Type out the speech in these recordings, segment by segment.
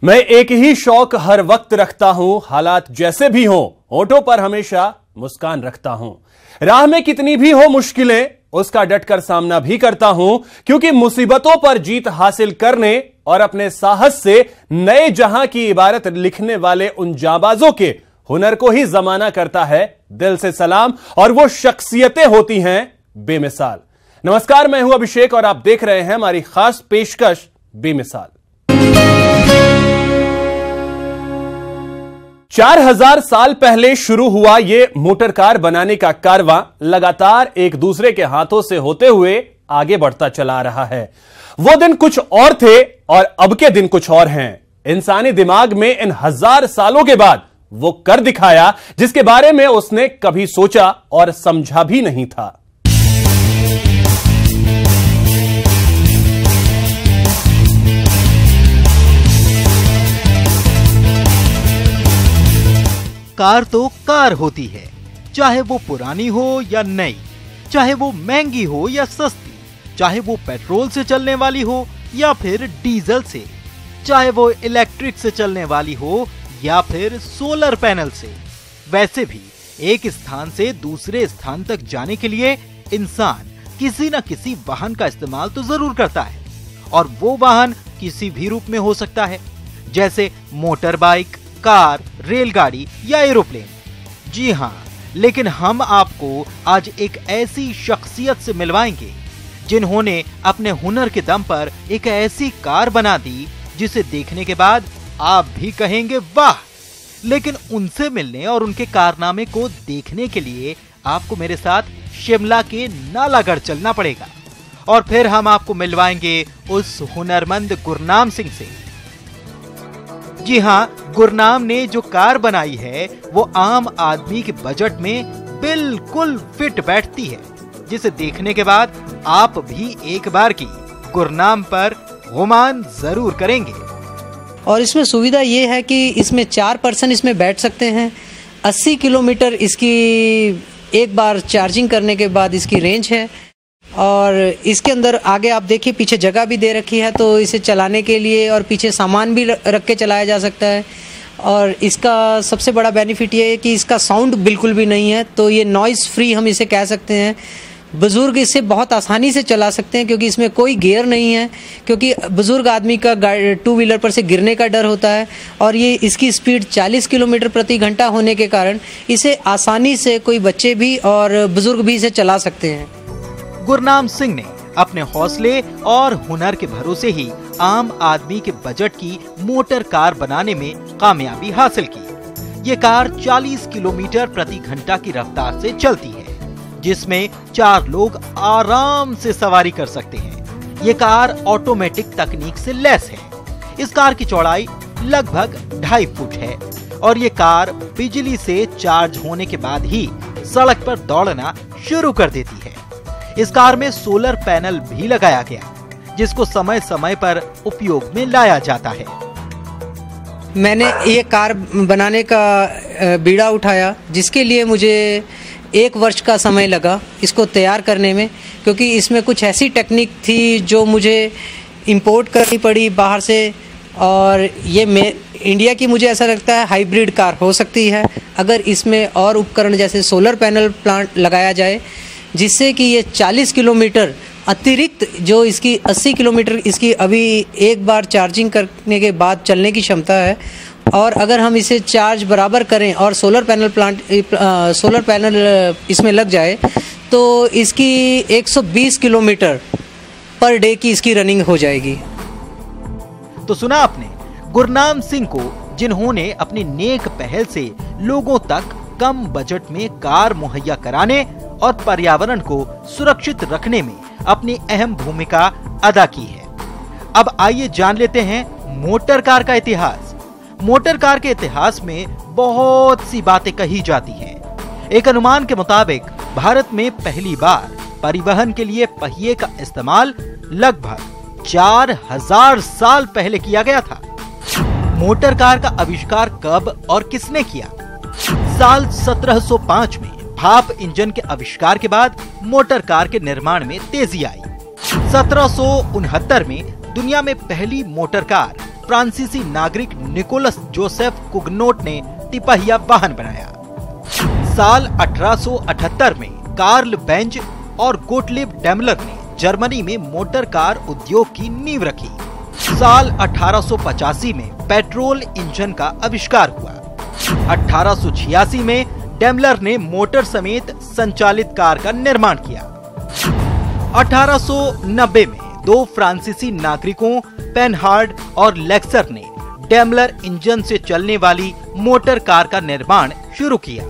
मैं एक ही शौक हर वक्त रखता हूं, हालात जैसे भी हों, होठों पर हमेशा मुस्कान रखता हूं। राह में कितनी भी हो मुश्किलें, उसका डटकर सामना भी करता हूं, क्योंकि मुसीबतों पर जीत हासिल करने और अपने साहस से नए जहां की इबारत लिखने वाले उन जाबाजों के हुनर को ही जमाना करता है दिल से सलाम। और वो शख्सियतें होती हैं बेमिसाल। नमस्कार, मैं हूं अभिषेक और आप देख रहे हैं हमारी खास पेशकश बेमिसाल। 4000 साल पहले शुरू हुआ ये मोटर कार बनाने का कारवां लगातार एक दूसरे के हाथों से होते हुए आगे बढ़ता चला रहा है। वो दिन कुछ और थे और अब के दिन कुछ और हैं। इंसानी दिमाग में इन 1000 सालों के बाद वो कर दिखाया जिसके बारे में उसने कभी सोचा और समझा भी नहीं था। कार तो कार होती है, चाहे वो पुरानी हो या नई, चाहे वो महंगी हो या सस्ती, चाहे वो पेट्रोल से चलने वाली हो या फिर डीजल से, चाहे वो इलेक्ट्रिक से चलने वाली हो या फिर सोलर पैनल से। वैसे भी एक स्थान से दूसरे स्थान तक जाने के लिए इंसान किसी न किसी वाहन का इस्तेमाल तो जरूर करता है, और वो वाहन किसी भी रूप में हो सकता है, जैसे मोटर बाइक, कार, रेलगाड़ी या एरोप्लेन। जी हाँ, लेकिन हम आपको आज एक ऐसी शख्सियत से मिलवाएंगे जिन्होंने अपने हुनर के दम पर एक ऐसी कार बना दी जिसे देखने के बाद आप भी कहेंगे वाह। लेकिन उनसे मिलने और उनके कारनामे को देखने के लिए आपको मेरे साथ शिमला के नालागढ़ चलना पड़ेगा, और फिर हम आपको मिलवाएंगे उस हुनरमंद गुरनाम सिंह से। जी हाँ, गुरनाम ने जो कार बनाई है वो आम आदमी के बजट में बिल्कुल फिट बैठती है, जिसे देखने के बाद आप भी एक बार की गुरनाम पर गुमान जरूर करेंगे। और इसमें सुविधा ये है कि इसमें 4 पर्सन इसमें बैठ सकते हैं। 80 किलोमीटर इसकी एक बार चार्जिंग करने के बाद इसकी रेंज है, और इसके अंदर आगे आप देखिए पीछे जगह भी दे रखी है, तो इसे चलाने के लिए और पीछे सामान भी रख के चलाया जा सकता है। और इसका सबसे बड़ा बेनिफिट ये है कि इसका साउंड बिल्कुल भी नहीं है, तो ये नॉइज़ फ्री हम इसे कह सकते हैं। बुज़ुर्ग इसे बहुत आसानी से चला सकते हैं क्योंकि इसमें कोई गियर नहीं है, क्योंकि बुज़ुर्ग आदमी का 2 व्हीलर पर से गिरने का डर होता है। और ये इसकी स्पीड 40 किलोमीटर प्रति घंटा होने के कारण इसे आसानी से कोई बच्चे भी और बुज़ुर्ग भी इसे चला सकते हैं। गुरनाम सिंह ने अपने हौसले और हुनर के भरोसे ही आम आदमी के बजट की मोटर कार बनाने में कामयाबी हासिल की। ये कार 40 किलोमीटर प्रति घंटा की रफ्तार से चलती है, जिसमें 4 लोग आराम से सवारी कर सकते हैं। ये कार ऑटोमेटिक तकनीक से लैस है। इस कार की चौड़ाई लगभग 2.5 फुट है, और ये कार बिजली से चार्ज होने के बाद ही सड़क पर दौड़ना शुरू कर देती है। इस कार में सोलर पैनल भी लगाया गया, जिसको समय समय पर उपयोग में लाया जाता है। मैंने ये कार बनाने का बीड़ा उठाया, जिसके लिए मुझे 1 वर्ष का समय लगा इसको तैयार करने में, क्योंकि इसमें कुछ ऐसी टेक्निक थी जो मुझे इंपोर्ट करनी पड़ी बाहर से। और ये इंडिया की मुझे ऐसा लगता है हाइब्रिड कार हो सकती है, अगर इसमें और उपकरण जैसे सोलर पैनल प्लांट लगाया जाए, जिससे कि ये 40 किलोमीटर अतिरिक्त जो इसकी 80 किलोमीटर इसकी अभी एक बार चार्जिंग करने के बाद चलने की क्षमता है, और अगर हम इसे चार्ज बराबर करें और सोलर पैनल इसमें लग जाए तो इसकी 120 किलोमीटर पर डे की इसकी रनिंग हो जाएगी। तो सुना आपने गुरनाम सिंह को, जिन्होंने अपनी नेक पहल से लोगों तक कम बजट में कार मुहैया कराने और पर्यावरण को सुरक्षित रखने में अपनी अहम भूमिका अदा की है। अब आइए जान लेते हैं मोटर कार का इतिहास। मोटर कार के इतिहास में बहुत सी बातें कही जाती हैं। एक अनुमान के मुताबिक भारत में पहली बार परिवहन के लिए पहिए का इस्तेमाल लगभग 4000 साल पहले किया गया था। मोटर कार का आविष्कार कब और किसने किया? साल 1705 में भाप इंजन के आविष्कार के बाद मोटर कार के निर्माण में तेजी आई। 1769 में दुनिया में पहली मोटर कार फ्रांसीसी नागरिक निकोलस जोसेफ कुगनोट ने तिपहिया वाहन बनाया। साल 1878 में कार्ल बेंज और गोटलिब डेमलर ने जर्मनी में मोटर कार उद्योग की नींव रखी। साल 1885 में पेट्रोल इंजन का आविष्कार हुआ। 1886 में डेमलर ने मोटर समेत संचालित कार का निर्माण किया। 1890 में दो फ्रांसीसी नागरिकों पेनहार्ड और लेक्सर ने डेमलर इंजन से चलने वाली मोटर कार का निर्माण शुरू किया।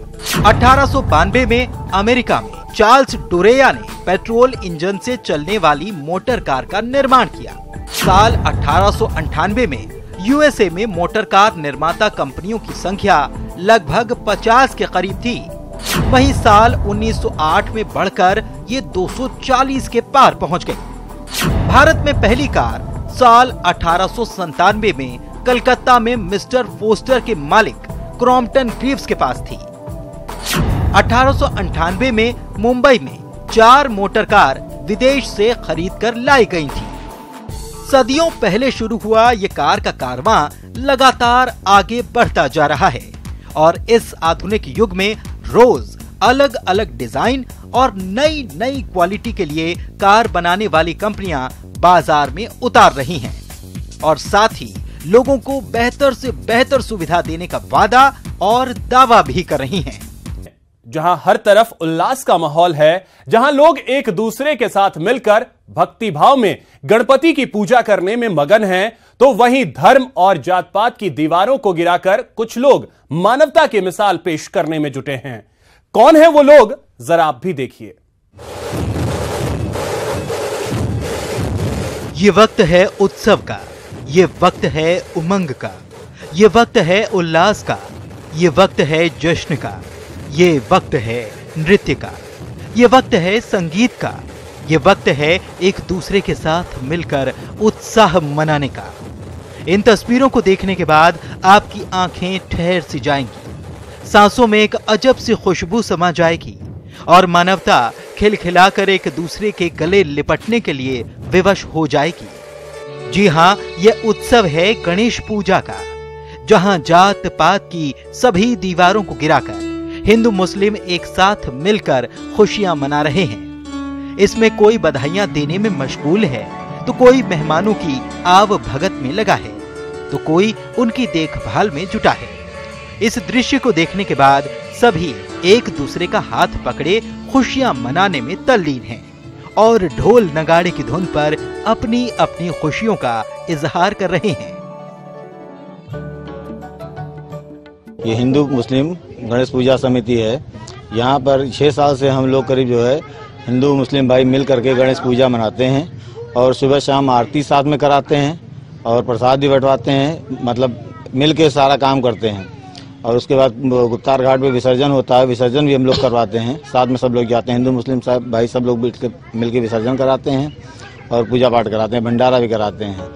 1892 में अमेरिका में चार्ल्स डुरेया ने पेट्रोल इंजन से चलने वाली मोटर कार का निर्माण किया। साल 1898 में यूएसए में मोटर कार निर्माता कंपनियों की संख्या लगभग 50 के करीब थी। वहीं साल 1908 में बढ़कर ये 240 के पार पहुंच गई। भारत में पहली कार साल 1897 में कलकत्ता में मिस्टर फोस्टर के मालिक क्रॉम्पटन ग्रीव्स के पास थी। 1898 में मुंबई में 4 मोटर कार विदेश से खरीदकर लाई गई थी। सदियों पहले शुरू हुआ ये कार का कारवां लगातार आगे बढ़ता जा रहा है और इस आधुनिक युग में रोज अलग अलग डिजाइन और नई नई क्वालिटी के लिए कार बनाने वाली कंपनियां बाजार में उतार रही हैं और साथ ही लोगों को बेहतर से बेहतर सुविधा देने का वादा और दावा भी कर रही हैं। जहां हर तरफ उल्लास का माहौल है, जहां लोग एक दूसरे के साथ मिलकर भक्ति भाव में गणपति की पूजा करने में मगन हैं, तो वहीं धर्म और जात पात की दीवारों को गिराकर कुछ लोग मानवता की मिसाल पेश करने में जुटे हैं। कौन है वो लोग, जरा आप भी देखिए। ये वक्त है उत्सव का, ये वक्त है उमंग का, ये वक्त है उल्लास का, ये वक्त है जश्न का, ये वक्त है नृत्य का, ये वक्त है संगीत का, ये वक्त है एक दूसरे के साथ मिलकर उत्साह मनाने का। इन तस्वीरों को देखने के बाद आपकी आंखें ठहर सी जाएंगी, सांसों में एक अजब सी खुशबू समा जाएगी और मानवता खिलखिलाकर एक दूसरे के गले लिपटने के लिए विवश हो जाएगी। जी हाँ, यह उत्सव है गणेश पूजा का, जहां जात पात की सभी दीवारों को गिराकर हिंदू मुस्लिम एक साथ मिलकर खुशियां मना रहे हैं। इसमें कोई बधाइयां देने में मशगूल है, तो कोई मेहमानों की आव भगत में लगा है, तो कोई उनकी देखभाल में जुटा है। इस दृश्य को देखने के बाद सभी एक दूसरे का हाथ पकड़े खुशियां मनाने में तल्लीन हैं और ढोल नगाड़े की धुन पर अपनी अपनी खुशियों का इजहार कर रहे हैं। ये हिंदू मुस्लिम गणेश पूजा समिति है। यहाँ पर 6 साल से हम लोग करीब जो है हिंदू मुस्लिम भाई मिल करके गणेश पूजा मनाते हैं और सुबह शाम आरती साथ में कराते हैं और प्रसाद भी बंटवाते हैं, मतलब मिल के सारा काम करते हैं। और उसके बाद गुप्तार घाट पे विसर्जन होता है, विसर्जन भी हम लोग करवाते हैं, साथ में सब लोग जाते हैं, हिंदू मुस्लिम साहब भाई सब लोग मिल के विसर्जन कराते हैं और पूजा पाठ कराते हैं, भंडारा भी कराते हैं।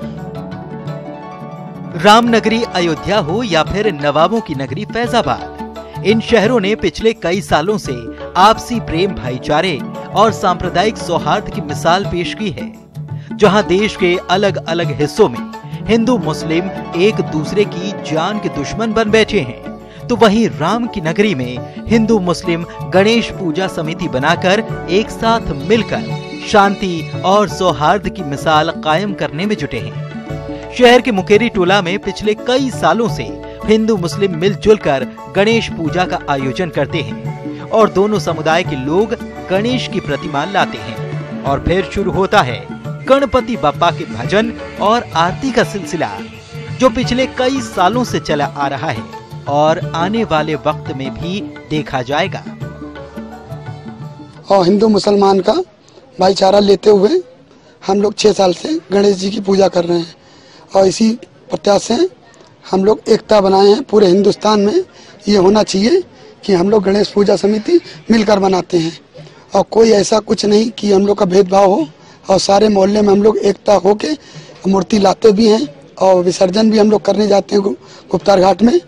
रामनगरी अयोध्या हो या फिर नवाबों की नगरी फैजाबाद, इन शहरों ने पिछले कई सालों से आपसी प्रेम, भाईचारे और सांप्रदायिक सौहार्द की मिसाल पेश की है। जहां देश के अलग अलग हिस्सों में हिंदू मुस्लिम एक दूसरे की जान के दुश्मन बन बैठे हैं, तो वहीं राम की नगरी में हिंदू मुस्लिम गणेश पूजा समिति बनाकर एक साथ मिलकर शांति और सौहार्द की मिसाल कायम करने में जुटे हैं। शहर के मुकेरी टोला में पिछले कई सालों से हिंदू मुस्लिम मिलजुल कर गणेश पूजा का आयोजन करते हैं और दोनों समुदाय के लोग गणेश की प्रतिमा लाते हैं और फिर शुरू होता है गणपति बप्पा के भजन और आरती का सिलसिला, जो पिछले कई सालों से चला आ रहा है और आने वाले वक्त में भी देखा जाएगा। और हिंदू मुसलमान का भाईचारा लेते हुए हम लोग 6 साल से गणेश जी की पूजा कर रहे हैं और इसी प्रत्याशा से हम लोग एकता बनाए हैं। पूरे हिंदुस्तान में ये होना चाहिए कि हम लोग गणेश पूजा समिति मिलकर बनाते हैं और कोई ऐसा कुछ नहीं कि हम लोग का भेदभाव हो, और सारे मोहल्ले में हम लोग एकता होके मूर्ति लाते भी हैं और विसर्जन भी हम लोग करने जाते हैं गुप्तार घाट में,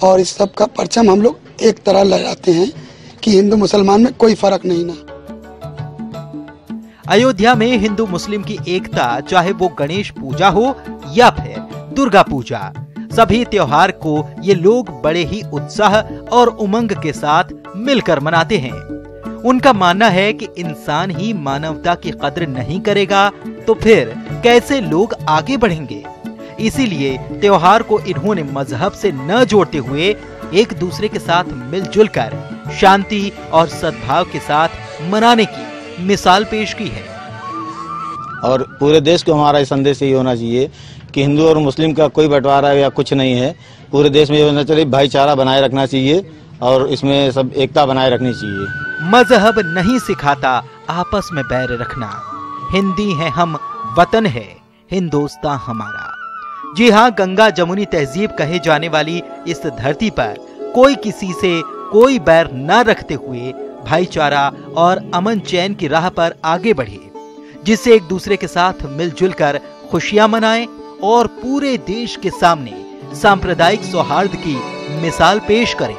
और इस सब का परचम हम लोग एक तरह लहराते हैं कि हिंदू मुसलमान में कोई फर्क नहीं ना। अयोध्या में हिंदू मुस्लिम की एकता, चाहे वो गणेश पूजा हो या फिर दुर्गा पूजा। सभी त्योहार को ये लोग बड़े ही उत्साह और उमंग के साथ मिलकर मनाते हैं। उनका मानना है कि इंसान ही मानवता की कद्र नहीं करेगा तो फिर कैसे लोग आगे बढ़ेंगे। इसीलिए त्योहार को इन्होंने मजहब से न जोड़ते हुए एक दूसरे के साथ मिलजुल कर शांति और सद्भाव के साथ मनाने की मिसाल पेश की है। और पूरे देश को हमारा संदेश यही होना चाहिए कि हिंदू और मुस्लिम का कोई बंटवारा या कुछ नहीं है। पूरे देश में ये होना चाहिए, भाईचारा बनाए रखना चाहिए और इसमें सब एकता बनाए रखनी चाहिए। मजहब नहीं सिखाता आपस में बैर रखना। हिंदी है हम, वतन है हिंदुस्तान हमारा। जी हाँ, गंगा जमुनी तहजीब कहे जाने वाली इस धरती पर कोई किसी से कोई बैर न रखते हुए भाईचारा और अमन चैन की राह पर आगे बढ़े, जिससे एक दूसरे के साथ मिलजुल कर खुशियां मनाएं और पूरे देश के सामने सांप्रदायिक सौहार्द की मिसाल पेश करें।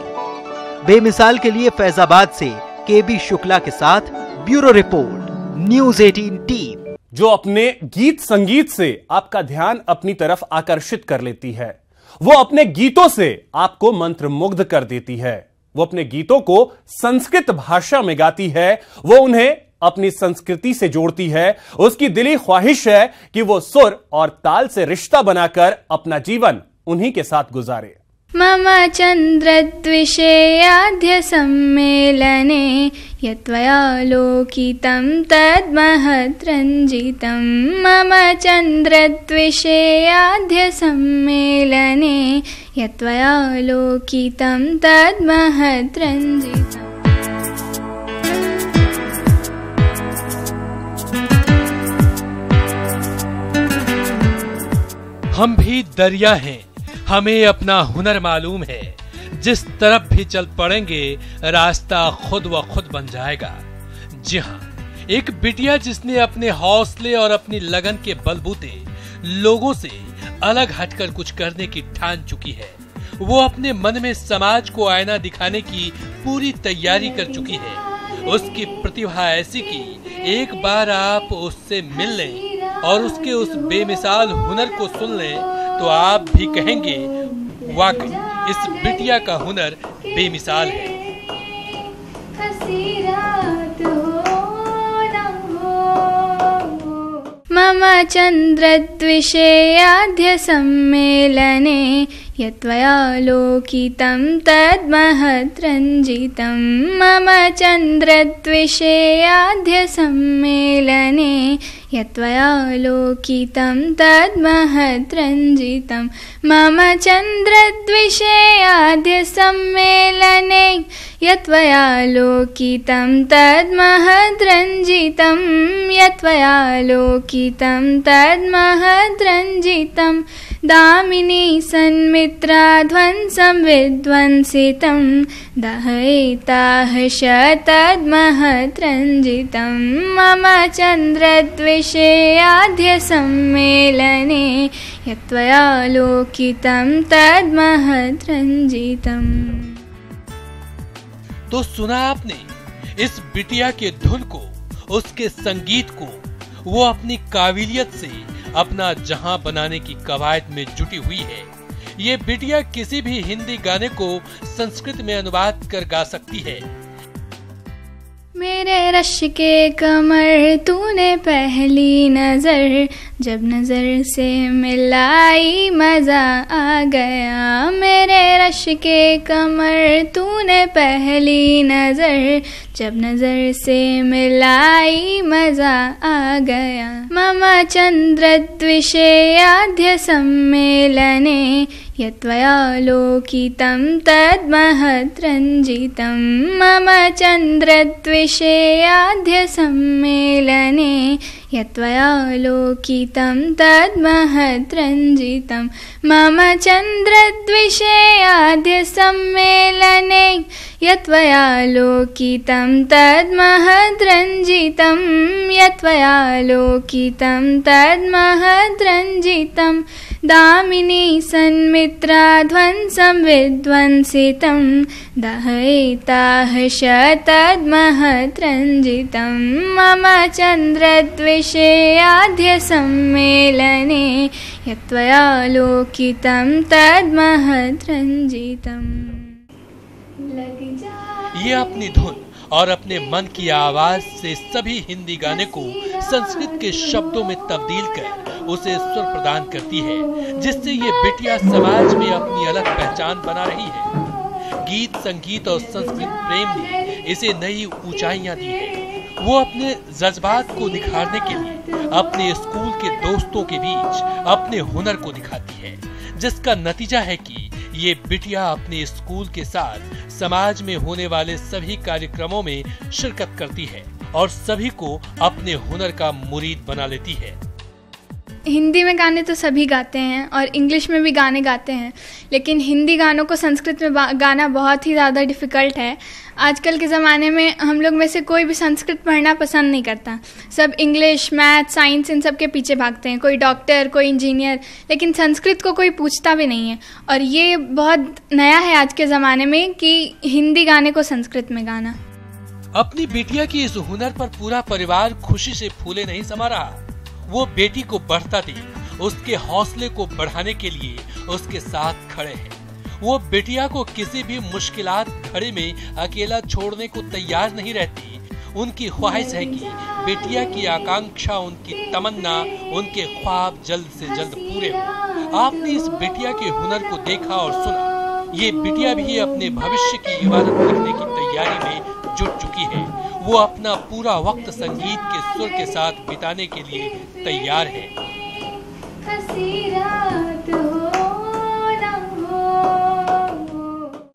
बेमिसाल के लिए फैजाबाद से केबी शुक्ला के साथ ब्यूरो रिपोर्ट, न्यूज़ 18 टीम। जो अपने गीत संगीत से आपका ध्यान अपनी तरफ आकर्षित कर लेती है, वो अपने गीतों से आपको मंत्रमुग्ध कर देती है, वो अपने गीतों को संस्कृत भाषा में गाती है, वो उन्हें अपनी संस्कृति से जोड़ती है। उसकी दिली ख्वाहिश है कि वो सुर और ताल से रिश्ता बनाकर अपना जीवन उन्हीं के साथ गुजारे। मम चन्द्रद्विषेयाद्य सम्मेलने यत्त्वया लोकितं तद्महद्रञ्जितं। मम चन्द्रद्विषेयाद्य सम्मेलने यत्त्वया लोकितं तद्महद्रञ्जितम्। हम भी दरिया हैं, हमें अपना हुनर मालूम है। जिस तरफ भी चल पड़ेंगे रास्ता खुद व खुद बन जाएगा। जी हाँ, एक बिटिया जिसने अपने हौसले और अपनी लगन के बलबूते लोगों से अलग हटकर कुछ करने की ठान चुकी है। वो अपने मन में समाज को आईना दिखाने की पूरी तैयारी कर चुकी है। उसकी प्रतिभा ऐसी कि एक बार आप उससे मिल लें और उसके उस बेमिसाल हुनर को सुन लें तो आप भी कहेंगे वाकई इस बिटिया का हुनर बेमिसाल है। मम चन्द्रद्विषेयाद्य सम्मेलने यत्त्वया लोकितं तद्महद्रञ्जितं। मम चन्द्रद्विषेयाद्य सम्मेलने यत्त्वया लोकितं तद्महद्रञ्जितं। मम चन्द्रद्विषेयाद्य सम्मेलने यत्त्वया लोकितं तद्महद्रञ्जितं। यत्त्वया लोकितं तद्महद्रञ्जितं। दामिनी सन्मित्रा ध्वंसं विध्वंसितं। दहयिताः शतद्महद्रञ्जितं। मम चन्द्रद्विषेयाद्य सम्मेलने यत्त्वया लोकितं तद्महद्रञ्जितम्। तो सुना आपने इस बिटिया के धुन को, उसके संगीत को। वो अपनी काबिलियत से अपना जहां बनाने की कवायद में जुटी हुई है। ये बिटिया किसी भी हिंदी गाने को संस्कृत में अनुवाद कर गा सकती है। मेरे रश के कमर तूने पहली नजर, जब नजर से मिलाई मजा आ गया। मेरे रश के कमर तूने पहली नजर, जब नजर से मिलाई मजा आ गया। मम चन्द्रद्विषेयाद्य सम्मेलने यत्त्वया लोकितं तद्महद्रञ्जितं। मम चन्द्रद्विषेयाद्य सम्मेलने यत्त्वया लोकितं तद्महद्रञ्जितं। मम चन्द्रद्विषेयाद्य सम्मेलने यत्त्वया लोकितं तद्महद्रञ्जितं। यत्त्वया लोकितं तद्महद्रञ्जितं। दामिनी सन्मित्रा ध्वंसं विध्वंसितं दहयिताः शतद्महद्रञ्जितं मम चन्द्रद्विषेयाद्य सम्मेलने यत्त्वया लोकितं तद्महद्रञ्जितम्। ये अपनी धुन और अपने मन की आवाज से सभी हिंदी गाने को संस्कृत के शब्दों में तब्दील कर उसे स्वर प्रदान करती है, जिससे ये बिटिया समाज में अपनी अलग पहचान बना रही है। गीत, संगीत और संस्कृत प्रेम ने इसे नई ऊंचाइयां दी है। वो अपने जज्बात को निखारने के लिए अपने स्कूल के दोस्तों के बीच अपने हुनर को दिखाती है, जिसका नतीजा है कि ये बिटिया अपने स्कूल के साथ समाज में होने वाले सभी कार्यक्रमों में शिरकत करती है और सभी को अपने हुनर का मुरीद बना लेती है। हिंदी में गाने तो सभी गाते हैं और इंग्लिश में भी गाने गाते हैं, लेकिन हिंदी गानों को संस्कृत में गाना बहुत ही ज़्यादा डिफ़िकल्ट है। आजकल के ज़माने में हम लोग में से कोई भी संस्कृत पढ़ना पसंद नहीं करता। सब इंग्लिश, मैथ, साइंस इन सब के पीछे भागते हैं। कोई डॉक्टर, कोई इंजीनियर, लेकिन संस्कृत को कोई पूछता भी नहीं है। और ये बहुत नया है आज के ज़माने में कि हिंदी गाने को संस्कृत में गाना। अपनी बेटिया की इस हुनर पर पूरा परिवार खुशी से फूले नहीं समा रहा। वो बेटी को बढ़ता देख उसके हौसले को बढ़ाने के लिए उसके साथ खड़े हैं। वो बेटिया को किसी भी मुश्किलात घड़ी में अकेला छोड़ने को तैयार नहीं रहती। उनकी ख्वाहिश है कि बेटिया की आकांक्षा, उनकी तमन्ना, उनके ख्वाब जल्द से जल्द पूरे हो। आपने इस बेटिया के हुनर को देखा और सुना। ये बेटिया भी अपने भविष्य की इबारत लिखने की तैयारी में जुट चुकी है। वो अपना पूरा वक्त संगीत के सुर के साथ बिताने के लिए तैयार है।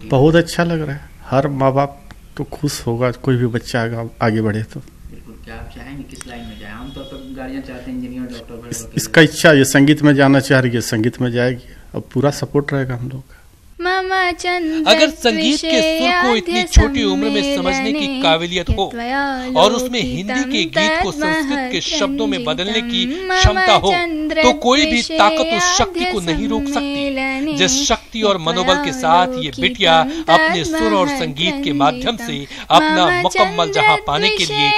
बहुत अच्छा लग रहा है। हर माँ बाप तो खुश होगा, कोई भी बच्चा आगे बढ़े तो। बिल्कुल। क्या आप चाहेंगे किस लाइन में जाए? आमतौर पर गार्जियन चाहते हैं इंजीनियर, डॉक्टर। इसका इच्छा ये संगीत में जाना चाह रही है, संगीत में जाएगी। अब पूरा सपोर्ट रहेगा हम लोग का। अगर संगीत के सुर को इतनी छोटी उम्र में समझने की काबिलियत हो और उसमें हिंदी के गीत को संस्कृत के शब्दों में बदलने की क्षमता हो, तो कोई भी ताकत उस शक्ति को नहीं रोक सकती। जिस शक्ति और मनोबल के साथ ये बिटिया अपने सुर और संगीत के माध्यम से अपना मुकम्मल जहां पाने के लिए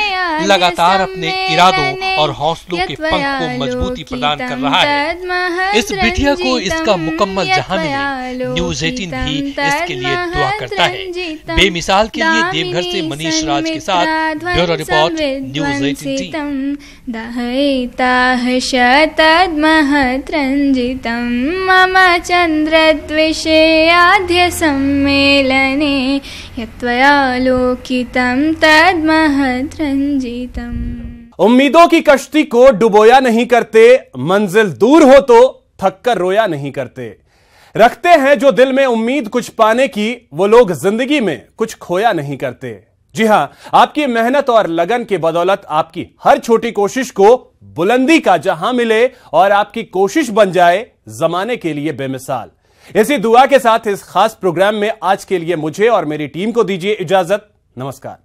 लगातार अपने इरादों और हौसलों के पंख को मजबूती प्रदान कर रहा है। इस बिटिया को इसका मुकम्मल जहां मिले, न्यूज़ 18 भी इसके लिए दुआ करता है। बेमिसाल के लिए देवघर से मनीष राज के साथ ब्यूरो रिपोर्ट, न्यूज़ 18। दहयिताः शतद्महद्रञ्जितं मम चन्द्रद्विषेयाद्य सम्मेलने यत्त्वया लोकितं तद्महद्रञ्जितम्। उम्मीदों की कश्ती को डुबोया नहीं करते, मंजिल दूर हो तो थक कर रोया नहीं करते। रखते हैं जो दिल में उम्मीद कुछ पाने की, वो लोग जिंदगी में कुछ खोया नहीं करते। जी हां, आपकी मेहनत और लगन की बदौलत आपकी हर छोटी कोशिश को बुलंदी का जहां मिले और आपकी कोशिश बन जाए जमाने के लिए बेमिसाल। इसी दुआ के साथ इस खास प्रोग्राम में आज के लिए मुझे और मेरी टीम को दीजिए इजाजत। नमस्कार।